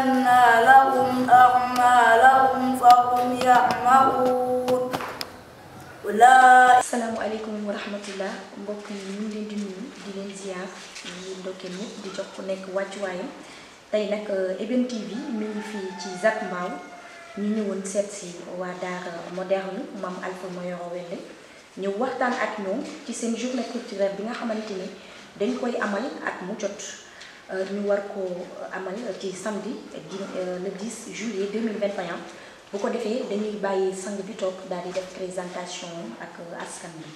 زينا لهم أعمالهم فهم يعمهون asalaamaaleykum wa rahmatullah mbokk yi ñu ngi leen di nuyu di leen ziar di ndokkeel ñëpp di jox ku nekk wàccuwaayam tey nag Eben TV mi ngi fii ci Zac Mbao ñu ñëwoon seet si waa daara moderne Mame Alpha Mayoro Wele ñëw waxtaan ak ñoom ci seen journée culturelle bi nga xamante ni dañ koy amal at mu jot ñu war ko amal ci samedi le 10 juillet 2021 bu ko defee dañuy bàyyi sang bi toog daal di def présentation ak askan bi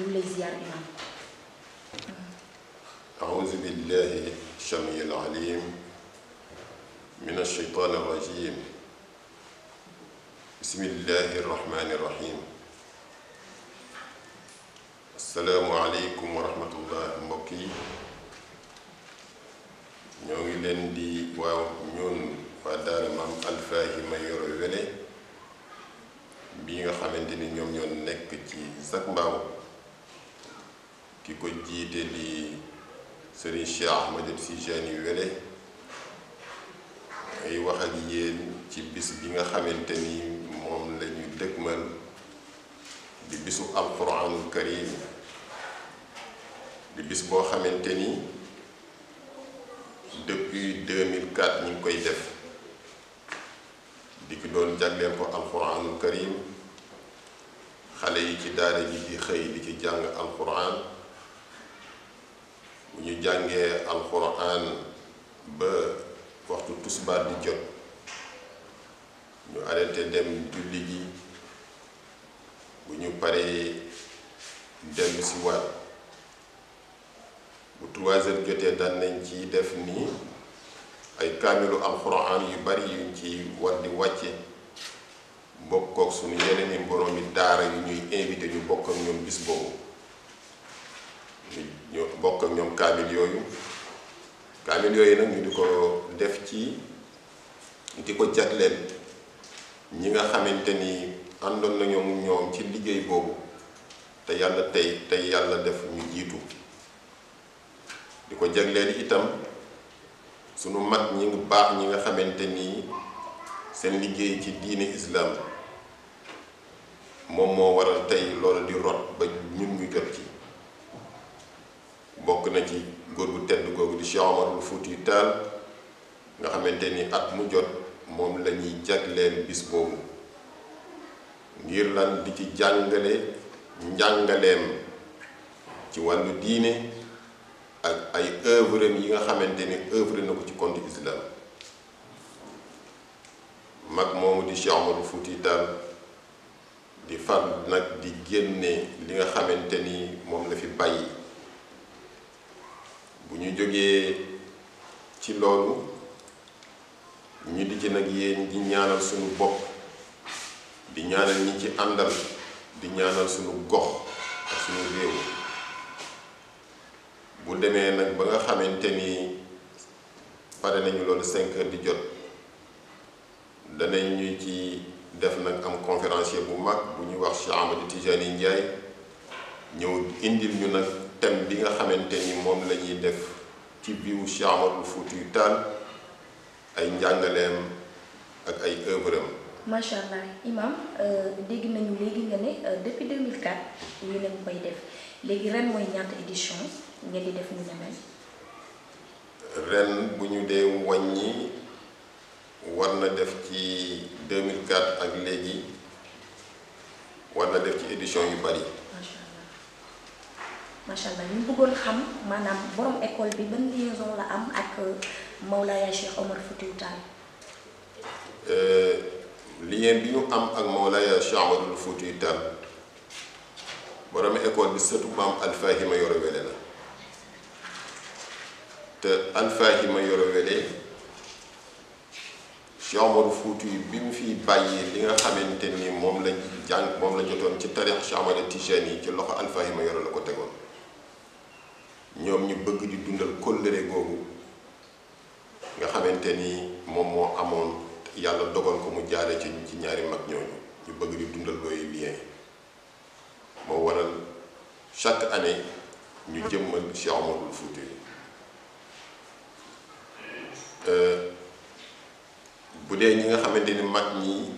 ñu lay ziar imam. A'uuzu billahi samiil aliim mina shaytaani rajiim. Bismillahi rahmaani rahiim. Assalaamu aleykum wa rahmatullah mbokk yi ñoo ngi leen di ñun waa daara Mame Alpha Mayoro Wele bi nga xamante ni ñoom ñoo nekk ci Zac Mbao ki ko jiite di Serigne Cheikh Ahmed Tijani Wele ay wax ak yéen ci bis bi nga xamante ni moom la ñu dëgmal di bisu alquranul karim di bis boo xamante ni depuis 2004 ñu ngi koy def di ki doon jagleel ko alquranul karim xale yi ci daara ji di xëy di ci jàng alquran bu ñu jàngee alquran ba waxtu tusbaar di jot ñu arrêté dem julli ji bu ñu paree dellu si waat bu 3 heures jotee daan nañ ci def nii ay kaamilu alquran yu bari yuñ ci war di wàcce bokkook suñu yeneen i boroomi daara yu ñuy invité ñu bokk ak ñoom bis boobu ñu bokk ak ñoom kaamil yooyu nag ñu di ko def ci di ko jagleel ñi nga xamante ni àndoon nañoo ñoom ci liggéey boobu te yàlla tey yàlla def ñu jiitu di ko jagleel itam sunu mag ñi ngi baax ñi nga xamante ni seen liggéey ci diine islam moom moo waral tey loolu di rot ba ñun ñu jot ci bokk na ci góor gu tedd googu di Cheikh Omarul Fuuti Taal nga xamante ni at mu jot moom la ñuy jagleel bis boobu ngir lan di ci jàngale njàngaleem ci wàllu diine ak ay œuvre yi nga xamante ni œuvre na ko ci compte islam mag moomu di Cheikh Omarul Fuuti Taal di far nag di génne li nga xamante ni moom la fi bàyyi bu ñu jógee ci loolu ñu di ci nag yéen di ñaanal suñu bopp di ñaanal ñi ci àndal di ñaanal suñu gox ak suñu réew bu demee nag ba nga xamante ni pare nañu loolu 5 heures di jot danañ ñu ci def nag am conférencier bu mag bu ñuy wax Cheikh Ahmed Tijani Ndiaye ñëw indil ñu nag thème bi nga xamante ni moom la ñuy def ci biiwu Cheikh Omarul Fuuti Taal ay njàngaleem ak ay œuvre am. macha allah imam dégg nañu léegi nga ne depuis 2004 ñu leen koy def léegi ren mooy ñaata édition ngeen di def ñu ne mel. ren bu ñu dee wàññi war na def ci 2004 ak léegi war na def ci édition yu bari. macha allah ñu bëggoon xam maanaam borom école bi ban liaison la am ak Mawlaaya Cheikh Omar Foutiyou Tall. lien bi ñu am ak Mawlaaya Cheikh Omar Foutiyou Tall borom école bi sëtu Mame Alpha Mayoro Wele la te Alpha Mayoro Wele Cheikh Omar Foutiyou bi mu fi bàyyi li nga xamante ni moom la jotoon ci tarix Cheikh Ahmed Tijani yi ci loxo Alpha Mayoro la ko tegoon ñoom ñu bëgg di dundal kóllëre googu nga xamante ni moom moo amoon yàlla dogal ko mu jaare ci ñaari mag ñooñu ñu bëgg di dundal looyu lien moo waral chaque année ñu jëmmal Cheikh Omarul Foutiyou bu dee ñi nga xamante ni mag ñi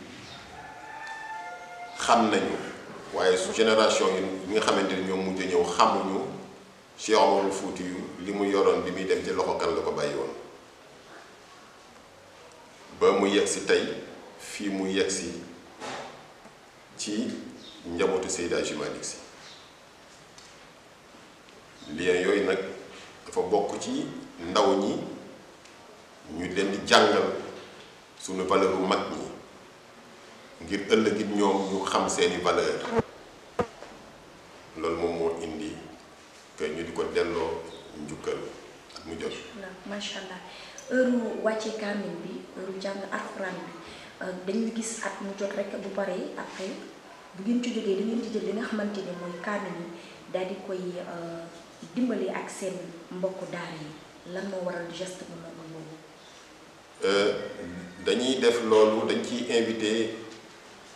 xam nañu waaye su génération yi nga xamante ni ñoom mujj ñëw xamuñu Cheikh Omarul Fouti yu li mu yoroon bi muy dem ci loxo kan la ko bàyyi woon ba mu yegsi tey fii mu yegsi ci njabootu Seydi Hadji Malick Sy lien yooyu nag dafa bokk ci ndaw ñi ñu leen di jàngal suñu valeur bu mag ñi ngir ëllëg it ñoom ñu xam seeni valeur loolu moom moo indi que ñu di ko delloo njukkal ak mu jot. macha allah heure wàcce kaamil bi heure jàng alxuraan bi dañuy gis at mu jot rek bu paree après bu ngeen ci jógee da ngeen di jël li nga xamante ne mooy kaamil yi daal di koy dimbali ak seen mbokku daara yi lan moo waral geste bu mel noonu. dañuy def loolu dañ ciy invité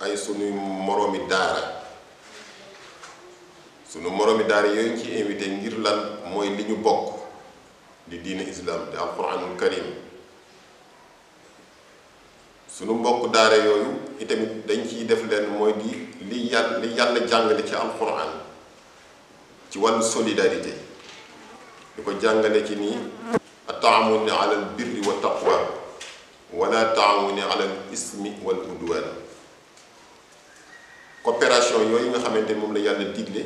ay sunu moroomi daara. sunu moroomi daara yooyu ñu ci invité ngir lan mooy li ñu bokk di diine islam di alquranul karim sunu mbokk daara yooyu itamit dañ ciy def leen mooy di li yàlla jàngale ci alquran ci wàllu solidarité di ko jàngale ci nii ataamuni ala al birri wa taqwa wala taamuni ala al ismi wal udwan coopération yooyu nga xamante ni moom la yàlla digle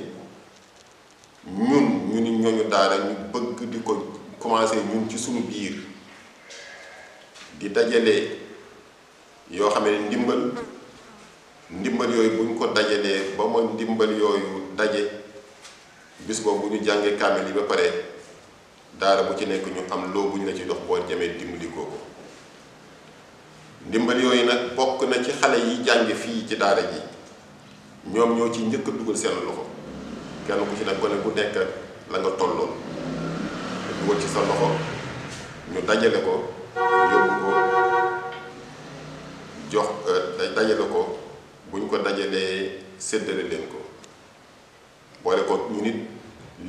ñun ni ñooñu daara ñu bëgg di ko commencé ñun ci suñu biir di dajale yoo xam ne ndimbal yooyu bu ñu ko dajalee ba ma ndimbal yooyu daje bis boobu bu ñu jàngee kaamil yi ba pare daara bu ci nekk ñu am loo bu ñu la ci dox boo jamee dimbali ko ndimbal yooyu nag bokk na ci xale yi jànge fii ci daara ji ñoom ñoo ci njëkk a dugal seen loxo kenn ku ci nag gone bu nekk la nga tolloon dugal ci sa loxo ñu dajale ko yóbbu ko jox dajale ko bu ñu ko dajalee séddale leen ko boole ko ñu nit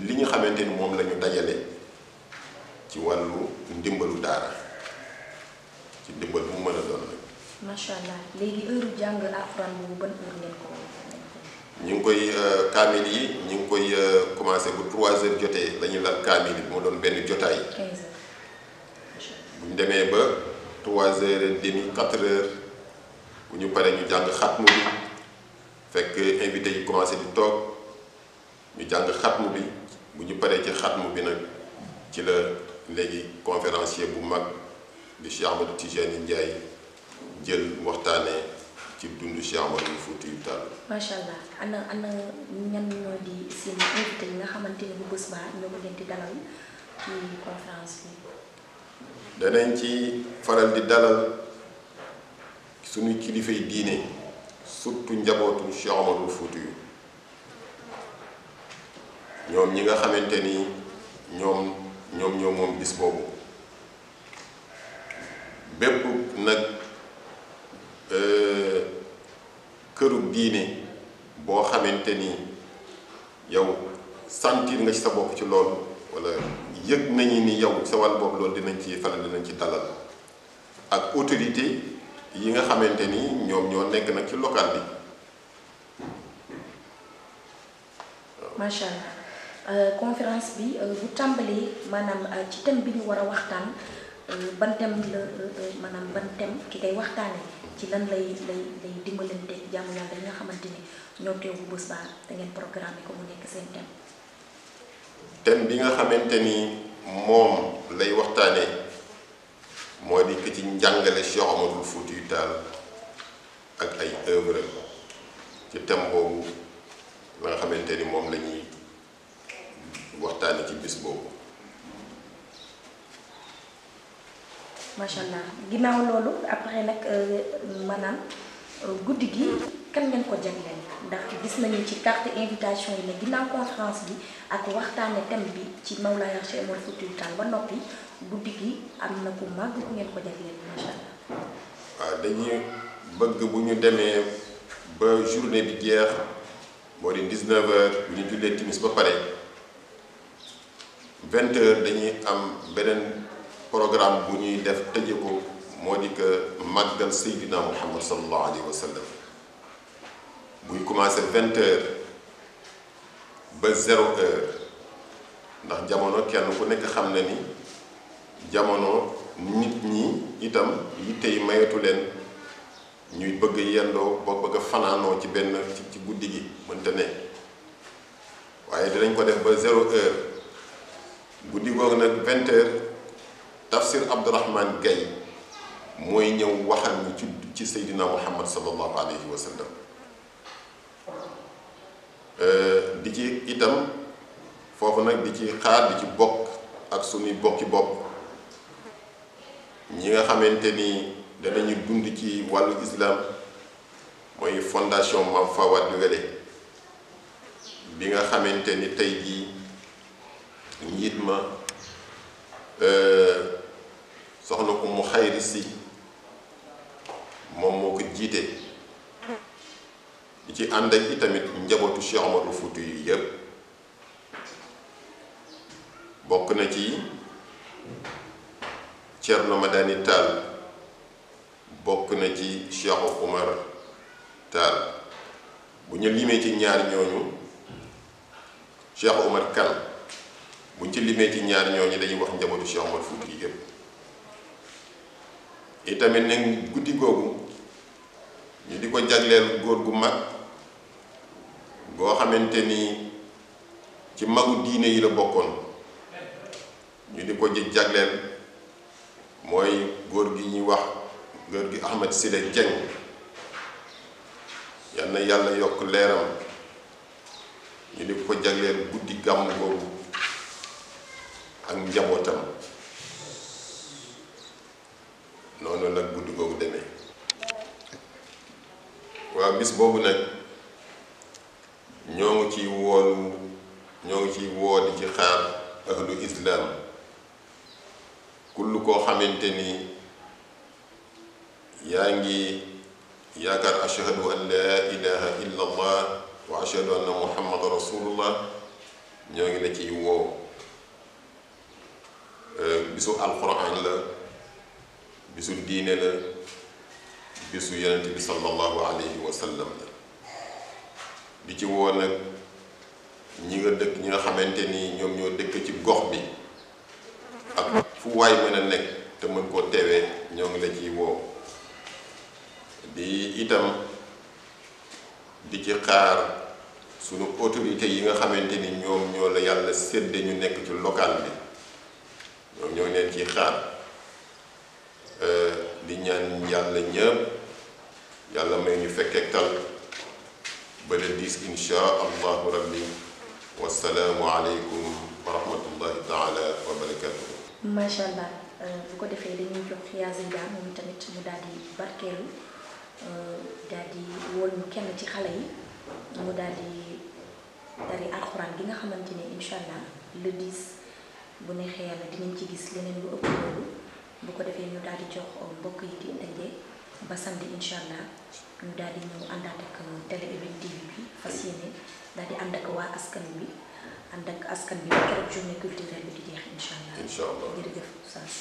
li ñu xamante ni moom la ñu dajale ci wàllu ndimbalu daara ci ndimbal bu mu mën a doon nag. macha allah léegi heure jàng alxuraan boobu ban heure ngeen ko. ñu ngi koy kaamil yi ñu ngi koy commencé bu 3 heures jotee la ñuy lal kaamil yi moo doon benn jotaay. 15 heures. bu ñu demee ba 3 heures et demi 4 heures bu ñu paree ñu jàng xatmu bi fekk invité yi commencé di toog ñu jàng xatmu bi bu ñu paree ci xatmu bi nag ci la léegi conférencier bu mag di Cheikh Ahmadou Tijani Ndiaye jël waxtaanee ci dundu Cheikh Omarul Fouti yu Tall. macha allah ana ñan ñoo di seen invité yi nga xamante ne bu bés baa ñoo ko leen di dalal ci conférence bi. danañ ci faral di dalal suñuy kilifay diine surtout njabootu Cheikh Omarul Fouti yu ñoom ñi nga xamante ni ñoom moom bis boobu bépp nag këru diine boo xamante ni yow sentir nga ci sa bopp ci loolu wala yëg nañu ni yow sa wàll boobu loolu dinañ ci dalal ak autorité yi nga xamante ni ñoom ñoo nekk nag ci local bi. macha allah conférence bi bu tàmbalee maanaam ci thème bi ñu war a waxtaan ban thème la maanaam ban thème ki koy waxtaane ci lan lay dimbalante jàmm yàlla yi nga xamante ni ñoo teew bu bés baa da ngeen programme ko mu nekk seen thème. thème bi nga xamante ni moom lay waxtaane moo di que ci njàngale Cheikh Omarul Fouti yu Tall ak ay œuvre ci thème boobu la nga xamante ni moom la ñuy waxtaane ci bis boobu. macha allah ginnaaw loolu après nag maanaam guddi gi kan ngeen ko jagleel ndax gis nañu ci carte invitation yi ne ginnaaw conférence bi ak waxtaane thème bi ci Mawlaaya Cheikh Omarul Fouti yu Tall ba noppi guddi gi am na ku màgg ku ngeen ko jagleel macha allah. waaw dañuy bëgg bu ñu demee ba journée bi jeex moo di 19h bu ñu jullee timis ba pare 20h dañuy am beneen programme bu ñuy def tëje ko moo di que màggal Seydina Muhammad sallallahu alayhi wa sallam buy commencé 20 heures ba 0 heure ndax jamono kenn ku nekk xam na ni jamono nit ñi itam yitte yi mayatu leen ñuy bëgg yendoo ba bëgg fanaanoo ci benn ci guddi gi mënta ne waaye dinañ ko def ba 0 heure guddi googu nag 20 heures tafsir Abdourahmane Gaye mooy ñëw waxal ñu ci Seydina Muhammad sallallahu alayhi wa sallam di ci itam foofu nag di ci xaar di ci bokk ak suñuy bokki bopp ñi nga xamante ni danañu dund ci wàllu islam mooy fondation Mame Fawade Wele bi nga xamante ni tey jii njiit ma soxna Umu Xayri Si moom moo ko jiite di ci ànd ak itamit njabootu Cheikh Omarul Fouti yu yëpp bokk na ci Thierno Madani Tall bokk na ci Cheikh Oumar Tall bu ñu limee ci ñaar ñooñu Cheikh Oumar Kane bu ñu ci limee ci ñaar ñooñu dañuy wax njabootu Cheikh Omar Fouti yi yëpp itamit nag guddi googu ñu di ko jagleel góor gu mag goo xamante ni ci magu diine yi la bokkoon ñu di ko jagleel mooy góor gi ñuy wax góor gi Ahmed Sile Dieng yal na yàlla yokk leeram ñu di ko jagleel guddi gàmm googu ak njabootam noonu nag guddi googu demee waaw bis boobu nag ñoo ngi ciy woo di ci xaar ahlu islam kullu koo xamante ni yaa ngi yaakaar ashhadu an laa ilaha illa allah wa ashhadu anna muhammadan rasulullah ñoo ngi la ciy woo bisu alquran la bisu diine la bisu yonent bi sallallahu alayhi wa sallam la di ci woo nag ñi nga xamante ni ñoom ñoo dëkk ci gox bi ak fu waay mën a nekk te mën koo teewee ñoo ngi la ciy woo di itam di ci xaar sunu autorité yi nga xamante ni ñoom ñoo la yàlla sédde ñu nekk ci local bi ñoom ñoo leen ciy xaar di ñaan yàlla ñëpp yàlla may ñu fekkee tal ba le 10 insha allahu rabbi wassalaamu aleykum wa rahmatullahi taala wa barakatuh. macha allah bu ko defee dañuy jox yaa Zeyda moom tamit mu daal di barkeelu daal di wóol ñu kenn ci xale yi mu daal di dari alxuraan gi nga xamante ne incha allah le 10 bu neexee yàlla dinañ ci gis leneen lu ëpp loolu bu ko defee ñu daal di jox mbokk yi di daje ba samedi incha allah ñu daal di ñëw àndaat ak Télé Even TV bi fas yéene daal di ànd ak waa askan bi ànd ak askan bi ba keroog journée culturelle bi di jeex incha allah. incha allah jërëjëf Oustaz.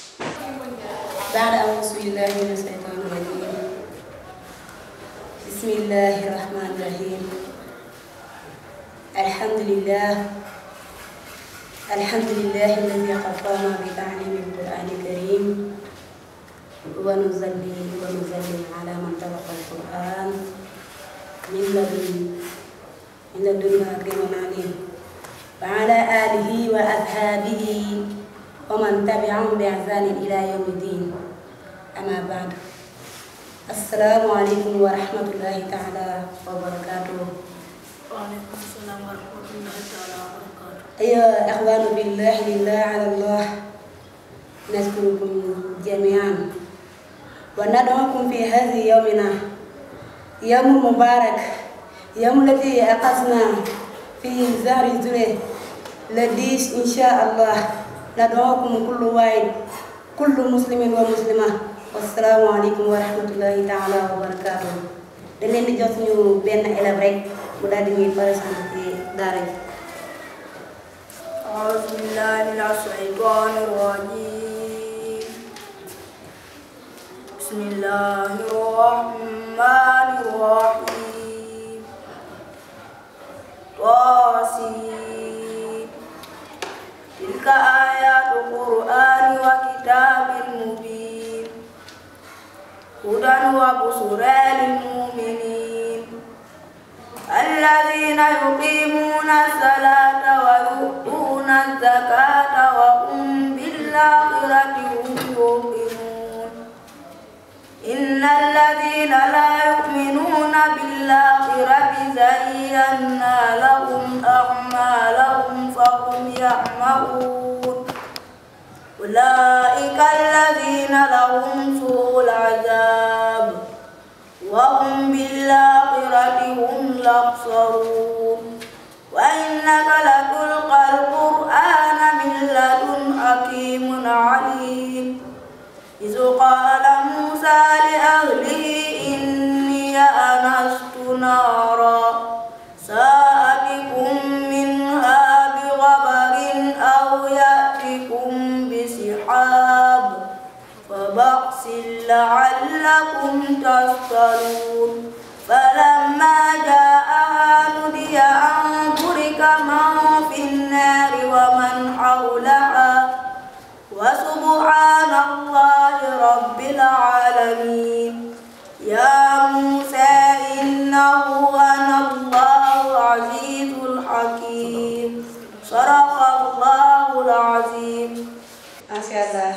baada auzu billahi mina shaytaani rajim bismillahi rahmaani rahim alhamdulillahi alladi xafaana bi taalimi alqurani alkarim wa nusalli ala man talaqa alquran min ladun hakimin alim wa ala alihi wa ashabihi wa man tabi'ahum bi ihsanin ila yawmi din amma ba'd. Assalaamu aleykum wa rahmatullahi taala wa barakatuh. Waaleykum salaam wa rahmatullahi taala wa barakatuh. أيها الأخوان بالله لله على الله نشكركم جميعا وندعوكم في هذه يومنا يوم مبارك يوم الذي أقصنا فيه زهر الزلة لديش إن شاء الله ندعوكم كل واحد كل مسلم ومسلمة والسلام عليكم ورحمة الله تعالى وبركاته. dañ leen di jox suñu benn élève rek mu daal di ñuy présenté daara ji. أعوذ بالله من الشيطان الرجيم بسم الله الرحمن الرحيم طاسين تلك آيات القرآن وكتاب مبين هدى وبشرى للمؤمنين الذين يقيمون الصلاة ويؤتون الزكاة وهم بالآخرة هم يوقنون إن الذين لا يؤمنون بالآخرة زينا لهم أعمالهم فهم يعمهون أولئك الذين لهم سوء العذاب وهم بالآخرة هم يخسرون وإنك لتلقى القرآن من لدن حكيم عليم إذ قال موسى لأهله إني آنست نارا سآتكم منها بخبر أو يأتكم بسحاب فبعث لعلكم تصطلون فلما جاءها نودي أن بورك من في النار ومن حولها وسبحان الله رب العالمين يا موسى إنه أنا الله العزيز الحكيم صدق الله العظيم. macha allah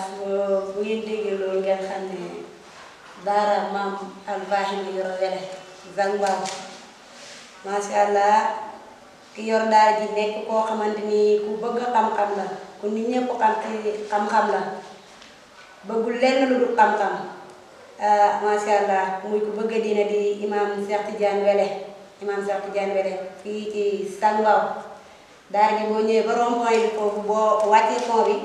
bu ngeen déggee loolu ngeen xam ne daara maam Alfahima Yoro Wele Zac Mbao macha allah ki yor daara ji nekk koo xamante ni ku bëgg xam-xam la ku nit ñëpp xam ci xam-xam la bëggul lenn lu dul xam-xam macha allah muy ku bëgg diine di imam Cheikh Tidiane Wele fii ci Zac Mbao daara ji boo ñëwee ba rond-point bi foofu boo wàccee pont bi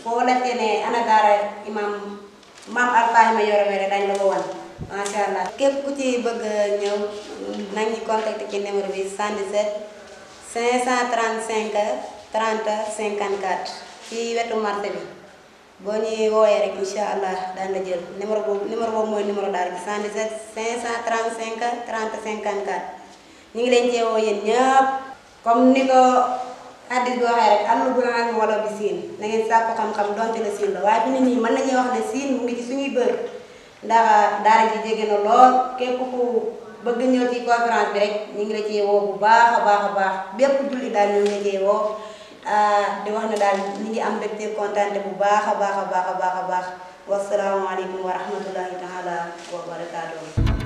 foo laajte ne ana daara imam maam Alfahima Yoro Wele dañ la ko wan macha allah. képp ku ci bëgg ñëw nañ ñu contacter ci numéro bi 77 535 30 54 ci wetu marché bi boo ñuy wooyee rek incha allah daan la jël numéro boobu mooy numéro daara bi 77 535 30 54 ñu ngi leen cee woo yéen ñëpp comme ni ko. Hadis bi waxee rek am na gën a am wala bi siin na ngeen sàkku xam-xam donte la siin la waaye fi nit ñi mën nañuy wax ne siin mu ngi ci suñuy bër ndax daara ji jege na lool képp ku bëgg ñëw ci conférence bi rek ñu ngi la ciy woo bu baax a baax bépp julli daal ñu ngi la ciy woo di wax ne daal ñu ngi am mbégte kontaante bu baax a baax wasalaamaaleykum wa rahmatullahi taala wa barakaatuh.